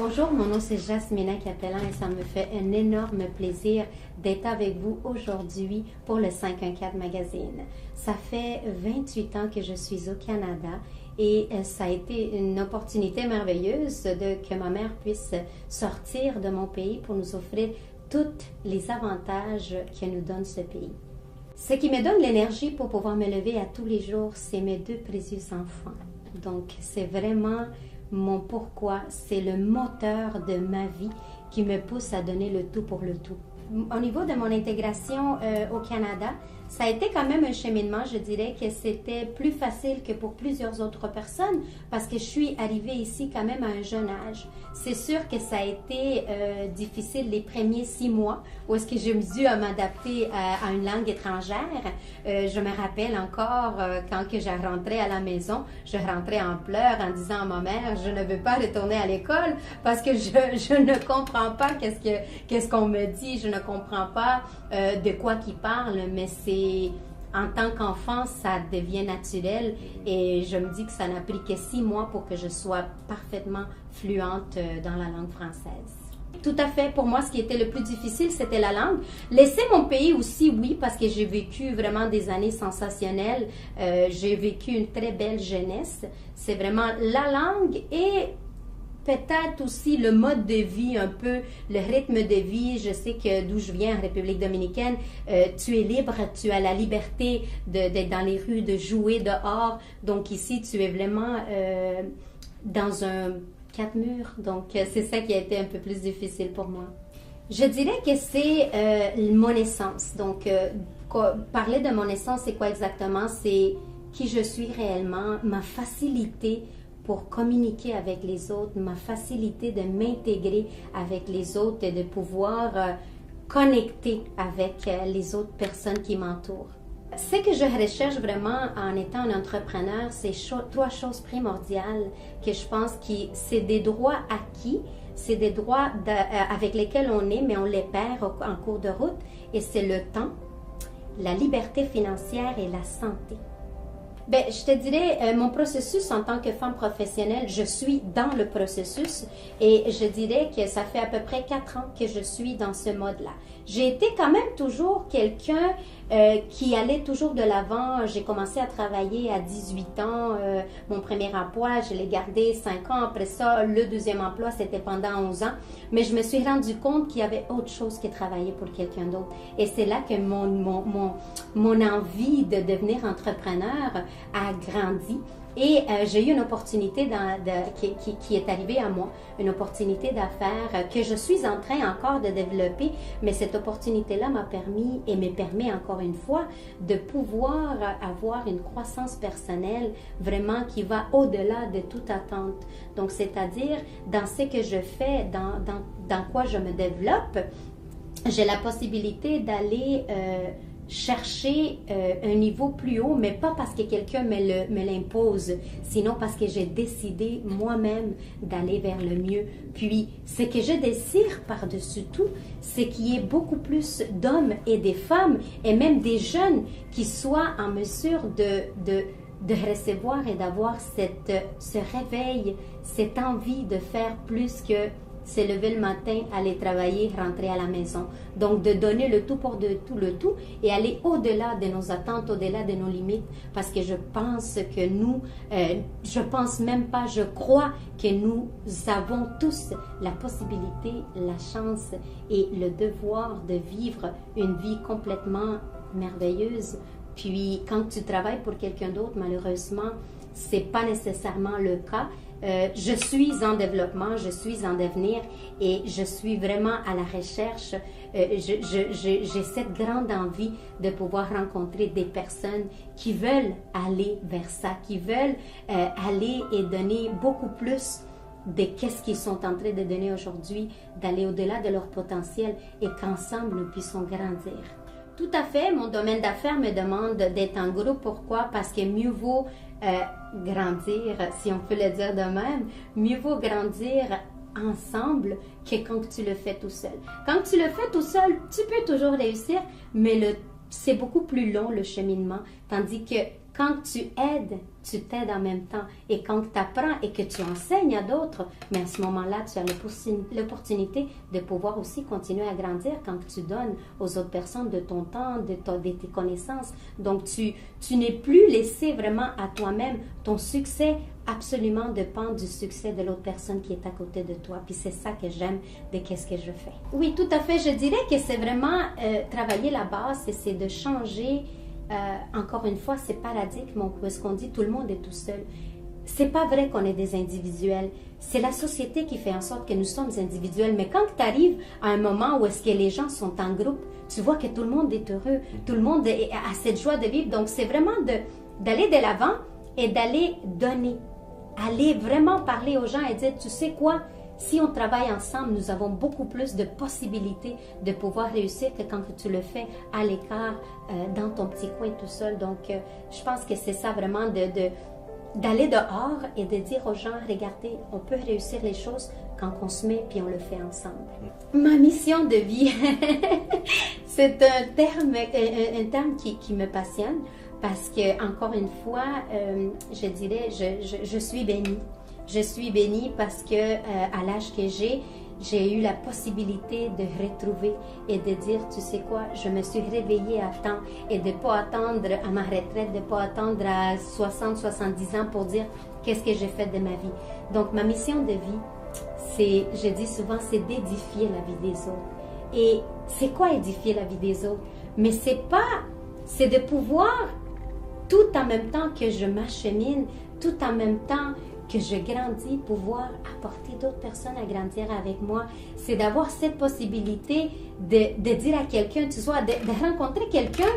Bonjour, mon nom c'est Jasmina Capellan et ça me fait un énorme plaisir d'être avec vous aujourd'hui pour le 514 Magazine. Ça fait 28 ans que je suis au Canada et ça a été une opportunité merveilleuse que ma mère puisse sortir de mon pays pour nous offrir tous les avantages que nous donne ce pays. Ce qui me donne l'énergie pour pouvoir me lever à tous les jours, c'est mes deux précieux enfants. Donc, c'est vraiment mon pourquoi, c'est le moteur de ma vie qui me pousse à donner le tout pour le tout. Au niveau de mon intégration au Canada, ça a été quand même un cheminement. Je dirais que c'était plus facile que pour plusieurs autres personnes parce que je suis arrivée ici quand même à un jeune âge. C'est sûr que ça a été difficile les premiers 6 mois où est-ce que j'ai dû m'adapter à une langue étrangère. Je me rappelle encore quand que je rentrais à la maison, je rentrais en pleurs en disant à ma mère, je ne veux pas retourner à l'école parce que je ne comprends pas qu'est-ce qu'on me dit, je ne comprends pas de quoi qu'il parle, mais c'est en tant qu'enfant, ça devient naturel et je me dis que ça n'a pris que 6 mois pour que je sois parfaitement fluente dans la langue française. Tout à fait, pour moi, ce qui était le plus difficile, c'était la langue. Laisser mon pays aussi, oui, parce que j'ai vécu vraiment des années sensationnelles. J'ai vécu une très belle jeunesse. C'est vraiment la langue et peut-être aussi le mode de vie, un peu le rythme de vie. Je sais que d'où je viens, en République dominicaine, tu es libre, tu as la liberté d'être dans les rues, de jouer dehors. Donc ici, tu es vraiment dans un 4 murs. Donc c'est ça qui a été un peu plus difficile pour moi. Je dirais que c'est mon essence. Donc parler de mon essence, c'est quoi exactement? C'est qui je suis réellement, ma facilité pour communiquer avec les autres, ma facilité de m'intégrer avec les autres et de pouvoir connecter avec les autres personnes qui m'entourent. Ce que je recherche vraiment en étant un entrepreneur, c'est 3 choses primordiales que je pense que c'est des droits acquis, c'est des droits avec lesquels on est, mais on les perd en cours de route, et c'est le temps, la liberté financière et la santé. Bien, je te dirais, mon processus en tant que femme professionnelle, je suis dans le processus et je dirais que ça fait à peu près 4 ans que je suis dans ce mode-là. J'ai été quand même toujours quelqu'un qui allait toujours de l'avant. J'ai commencé à travailler à 18 ans. Mon premier emploi, je l'ai gardé 5 ans. Après ça, le deuxième emploi, c'était pendant 11 ans. Mais je me suis rendu compte qu'il y avait autre chose que travailler pour quelqu'un d'autre. Et c'est là que mon envie de devenir entrepreneur a grandi. Et j'ai eu une opportunité qui est arrivée à moi, une opportunité d'affaires que je suis en train encore de développer, mais cette opportunité-là m'a permis et me permet encore une fois de pouvoir avoir une croissance personnelle vraiment qui va au-delà de toute attente. Donc, c'est-à-dire, dans ce que je fais, dans quoi je me développe, j'ai la possibilité d'aller chercher un niveau plus haut, mais pas parce que quelqu'un me l'impose, sinon parce que j'ai décidé moi-même d'aller vers le mieux. Puis, ce que je désire par-dessus tout, c'est qu'il y ait beaucoup plus d'hommes et des femmes, et même des jeunes qui soient en mesure de recevoir et d'avoir ce réveil, cette envie de faire plus que se lever le matin, aller travailler, rentrer à la maison. Donc, de donner le tout pour le tout et aller au-delà de nos attentes, au-delà de nos limites, parce que je pense que nous, je pense même pas, je crois que nous avons tous la possibilité, la chance et le devoir de vivre une vie complètement merveilleuse. Puis, quand tu travailles pour quelqu'un d'autre, malheureusement, c'est pas nécessairement le cas. Je suis en développement, je suis en devenir et je suis vraiment à la recherche. J'ai cette grande envie de pouvoir rencontrer des personnes qui veulent aller vers ça, qui veulent aller et donner beaucoup plus de qu'est-ce qu'ils sont en train de donner aujourd'hui, d'aller au-delà de leur potentiel et qu'ensemble nous puissions grandir. Tout à fait, mon domaine d'affaires me demande d'être en groupe. Pourquoi? Parce que mieux vaut grandir, si on peut le dire de même, mieux vaut grandir ensemble que quand tu le fais tout seul. Quand tu le fais tout seul, tu peux toujours réussir, mais c'est beaucoup plus long le cheminement, tandis que Quand tu aides, tu t'aides en même temps. Et quand tu apprends et que tu enseignes à d'autres, mais à ce moment-là, tu as l'opportunité de pouvoir aussi continuer à grandir quand tu donnes aux autres personnes de ton temps, de tes connaissances. Donc, tu n'es plus laissé vraiment à toi-même. Ton succès absolument dépend du succès de l'autre personne qui est à côté de toi. Puis c'est ça que j'aime de qu'est-ce que je fais. Oui, tout à fait. Je dirais que c'est vraiment travailler la base et c'est de changer. Encore une fois, c'est paradigme où est-ce qu'on dit tout le monde est tout seul. C'est pas vrai qu'on est des individuels. C'est la société qui fait en sorte que nous sommes individuels. Mais quand tu arrives à un moment où est-ce que les gens sont en groupe, tu vois que tout le monde est heureux, tout le monde a cette joie de vivre. Donc c'est vraiment d'aller de l'avant et d'aller donner. Aller vraiment parler aux gens et dire, tu sais quoi? Si on travaille ensemble, nous avons beaucoup plus de possibilités de pouvoir réussir que quand tu le fais à l'écart, dans ton petit coin tout seul. Donc, je pense que c'est ça vraiment d'aller dehors et de dire aux gens, regardez, on peut réussir les choses quand on se met puis on le fait ensemble. Ma mission de vie, c'est un terme qui me passionne parce que, encore une fois, je dirais, je suis bénie. Je suis bénie parce que à l'âge que j'ai eu la possibilité de retrouver et de dire, tu sais quoi, je me suis réveillée à temps et de ne pas attendre à ma retraite, de ne pas attendre à 60, 70 ans pour dire qu'est-ce que j'ai fait de ma vie. Donc, ma mission de vie, je dis souvent, c'est d'édifier la vie des autres. Et c'est quoi édifier la vie des autres? Mais c'est de pouvoir, tout en même temps que je m'achemine, tout en même temps que je grandis, pouvoir apporter d'autres personnes à grandir avec moi. C'est d'avoir cette possibilité de dire à quelqu'un, tu vois, de rencontrer quelqu'un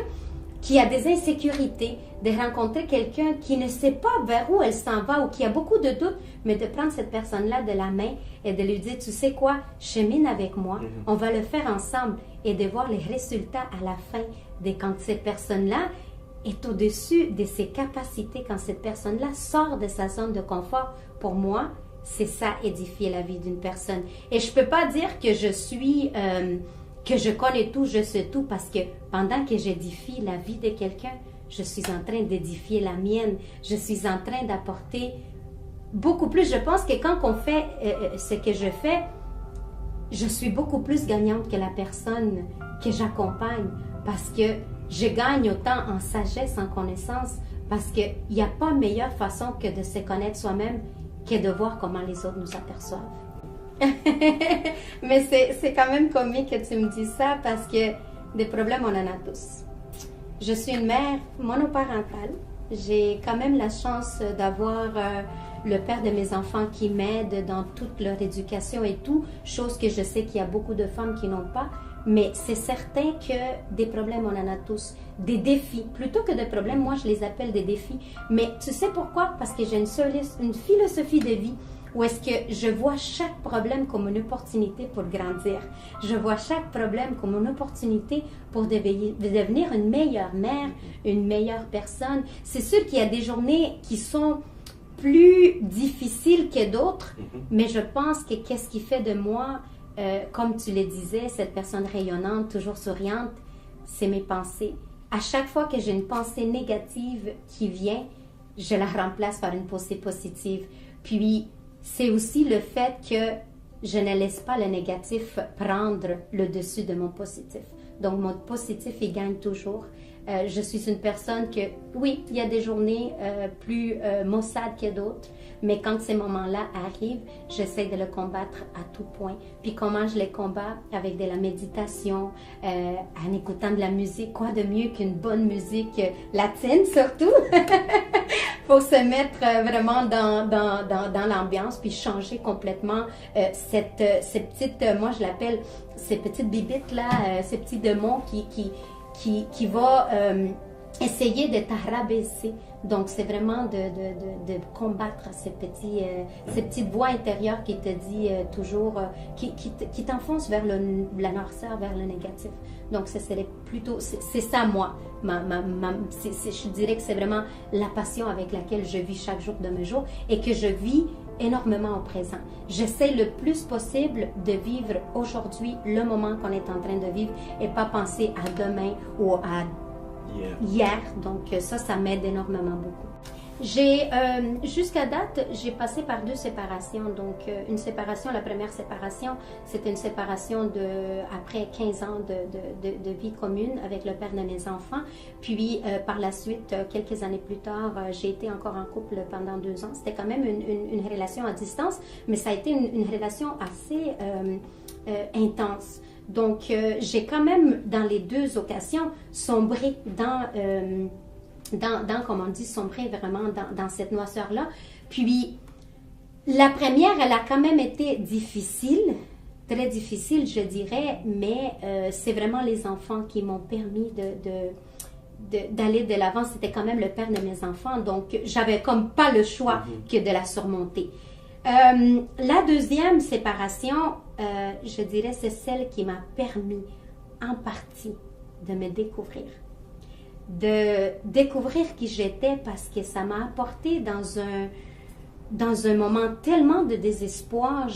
qui a des insécurités, de rencontrer quelqu'un qui ne sait pas vers où elle s'en va ou qui a beaucoup de doutes, mais de prendre cette personne-là de la main et de lui dire, tu sais quoi, chemine avec moi, on va le faire ensemble et de voir les résultats à la fin de quand cette personne-là est au-dessus de ses capacités, quand cette personne-là sort de sa zone de confort. Pour moi, c'est ça, édifier la vie d'une personne. Et je ne peux pas dire que que je connais tout, je sais tout, parce que pendant que j'édifie la vie de quelqu'un, je suis en train d'édifier la mienne. Je suis en train d'apporter beaucoup plus. Je pense que quand on fait ce que je fais, je suis beaucoup plus gagnante que la personne que j'accompagne, parce que je gagne autant en sagesse, en connaissance, parce qu'il n'y a pas meilleure façon que de se connaître soi-même que de voir comment les autres nous aperçoivent. Mais c'est quand même comique que tu me dises ça, parce que des problèmes, on en a tous. Je suis une mère monoparentale. J'ai quand même la chance d'avoir le père de mes enfants qui m'aide dans toute leur éducation et tout, chose que je sais qu'il y a beaucoup de femmes qui n'ont pas. Mais c'est certain que des problèmes, on en a tous. Des défis. Plutôt que des problèmes, moi, je les appelle des défis. Mais tu sais pourquoi? Parce que j'ai une philosophie de vie où est-ce que je vois chaque problème comme une opportunité pour grandir. Je vois chaque problème comme une opportunité pour devenir une meilleure mère, une meilleure personne. C'est sûr qu'il y a des journées qui sont plus difficiles que d'autres, mais je pense que qu'est-ce qui fait de moi... comme tu le disais, cette personne rayonnante, toujours souriante, c'est mes pensées. À chaque fois que j'ai une pensée négative qui vient, je la remplace par une pensée positive. Puis, c'est aussi le fait que je ne laisse pas le négatif prendre le dessus de mon positif. Donc, mon positif, il gagne toujours. Je suis une personne que, oui, il y a des journées plus maussades que d'autres, mais quand ces moments-là arrivent, j'essaie de le combattre à tout point. Puis comment je les combats? Avec de la méditation, en écoutant de la musique. Quoi de mieux qu'une bonne musique latine, surtout, pour se mettre vraiment dans l'ambiance, puis changer complètement ces petites, moi je l'appelle, ces petites bibites-là, ces petits démons qui va essayer de t'arabaisser. Donc, c'est vraiment de combattre ces petites voix intérieures qui te dit toujours, qui t'enfonce vers la noirceur, vers le négatif. Donc, c'est ça, moi. Je dirais que c'est vraiment la passion avec laquelle je vis chaque jour de mes jours et que je vis énormément au présent. J'essaie le plus possible de vivre aujourd'hui le moment qu'on est en train de vivre et pas penser à demain ou à hier. Donc ça m'aide énormément beaucoup. J'ai, jusqu'à date, j'ai passé par 2 séparations. Donc, une séparation, la première séparation, c'était une séparation après 15 ans de vie commune avec le père de mes enfants. Puis, par la suite, quelques années plus tard, j'ai été encore en couple pendant 2 ans. C'était quand même une relation à distance, mais ça a été une relation assez intense. Donc, j'ai quand même, dans les 2 occasions, sombré dans comme on dit, sombrer vraiment dans cette noirceur-là. Puis, la première, elle a quand même été difficile, très difficile, je dirais, mais c'est vraiment les enfants qui m'ont permis d'aller de l'avant. C'était quand même le père de mes enfants, donc j'avais comme pas le choix que de la surmonter. La deuxième séparation, je dirais, c'est celle qui m'a permis, en partie, de me découvrir. De découvrir qui j'étais, parce que ça m'a apporté dans un moment tellement de désespoir.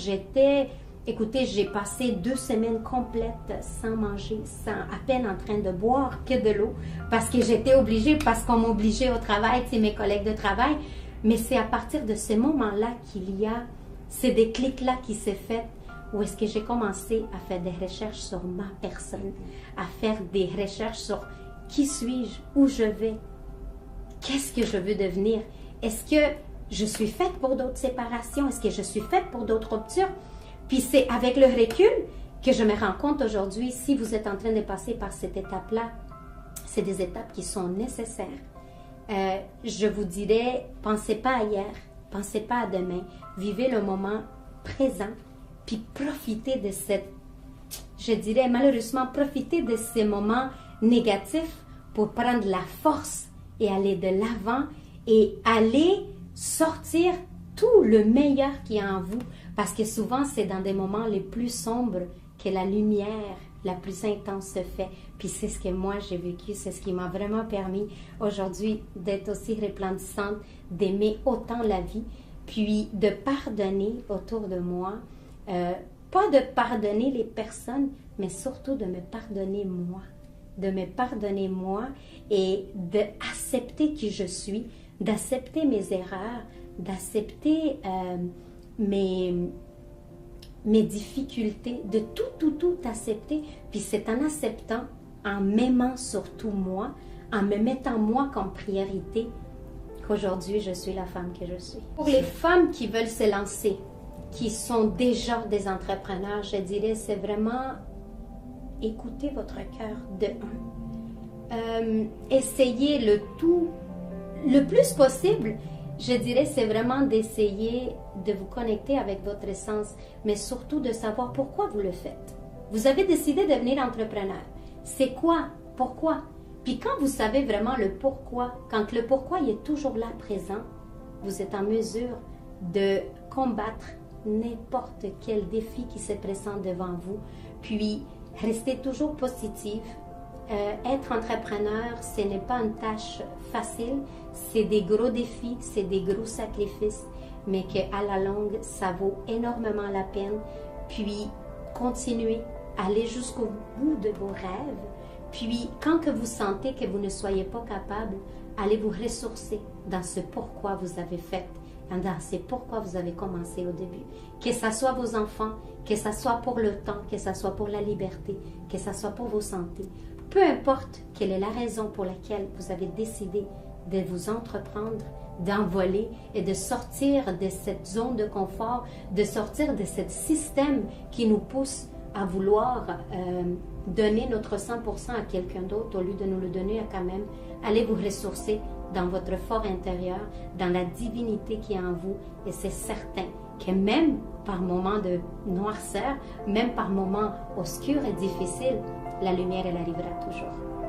Écoutez, j'ai passé 2 semaines complètes sans manger, à peine en train de boire que de l'eau, parce que j'étais obligée, parce qu'on m'obligeait au travail, tu sais, mes collègues de travail. Mais c'est à partir de ce moment-là qu'il y a ces déclics-là qui s'est fait, où est-ce que j'ai commencé à faire des recherches sur ma personne, à faire des recherches sur qui suis-je, où je vais, qu'est-ce que je veux devenir, est-ce que je suis faite pour d'autres séparations, est-ce que je suis faite pour d'autres ruptures. Puis c'est avec le recul que je me rends compte aujourd'hui, si vous êtes en train de passer par cette étape-là, c'est des étapes qui sont nécessaires. Je vous dirais, pensez pas à hier, pensez pas à demain, vivez le moment présent, puis profitez de je dirais malheureusement, profitez de ces moments négatifs pour prendre la force et aller de l'avant et aller sortir tout le meilleur qui est en vous. Parce que souvent, c'est dans des moments les plus sombres que la lumière la plus intense se fait. Puis c'est ce que moi j'ai vécu, c'est ce qui m'a vraiment permis aujourd'hui d'être aussi resplendissante, d'aimer autant la vie, puis de pardonner autour de moi. Pas de pardonner les personnes, mais surtout de me pardonner moi. De me pardonner moi et d'accepter qui je suis, d'accepter mes erreurs, d'accepter mes difficultés, de tout accepter. Puis c'est en acceptant, en m'aimant surtout moi, en me mettant moi comme priorité, qu'aujourd'hui je suis la femme que je suis. Pour les femmes qui veulent se lancer, qui sont déjà des entrepreneurs, je dirais, c'est vraiment écoutez votre cœur de un. Essayez le plus possible, je dirais, c'est vraiment d'essayer de vous connecter avec votre essence, mais surtout de savoir pourquoi vous le faites. Vous avez décidé de devenir entrepreneur. C'est quoi? Pourquoi? Puis quand vous savez vraiment le pourquoi, quand le pourquoi il est toujours là présent, vous êtes en mesure de combattre n'importe quel défi qui se présente devant vous. Puis, restez toujours positive. Être entrepreneur, ce n'est pas une tâche facile. C'est des gros défis, c'est des gros sacrifices, mais qu'à la longue, ça vaut énormément la peine. Puis, continuez, allez jusqu'au bout de vos rêves. Puis, quand que vous sentez que vous ne soyez pas capable, allez vous ressourcer dans ce pourquoi vous avez fait. C'est pourquoi vous avez commencé au début. Que ce soit vos enfants, que ce soit pour le temps, que ce soit pour la liberté, que ce soit pour vos santé. Peu importe quelle est la raison pour laquelle vous avez décidé de vous entreprendre, d'envoler et de sortir de cette zone de confort, de sortir de ce système qui nous pousse à vouloir donner notre 100% à quelqu'un d'autre au lieu de nous le donner à quand même. Allez vous ressourcer dans votre fort intérieur, dans la divinité qui est en vous, et c'est certain que même par moments de noirceur, même par moments obscurs et difficiles, la lumière, elle arrivera toujours.